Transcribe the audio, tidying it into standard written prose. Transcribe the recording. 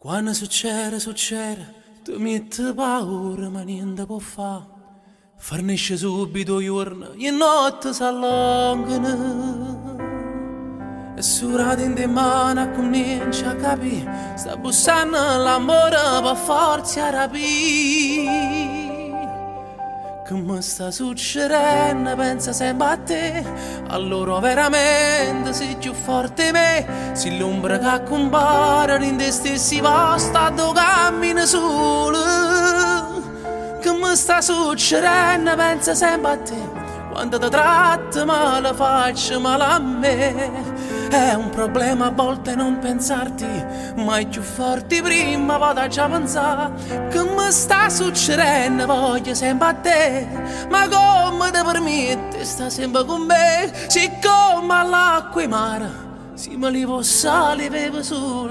Quando succede, tu metti paura ma niente può fare. Fornisce subito giorno e notte si allungano. E surati in te mano comincia a capire, sta bussando l'amore per forza rapire. Che mi sta succedendo, pensa sempre a te. Allora veramente sei più forte di me. Se l'ombra che compare in te stessi posta, tu cammini solo. Che mi sta succedendo, pensa sempre a te. Quando ti tratto male faccio male a me. È un problema a volte non pensarti, ma è più forte prima vado già a pensare. Che mi sta succedendo, voglio sempre a te. Ma come ti permetti, sta sempre con me. Siccome all'acqua e mare, se me li posso, li bevo solo.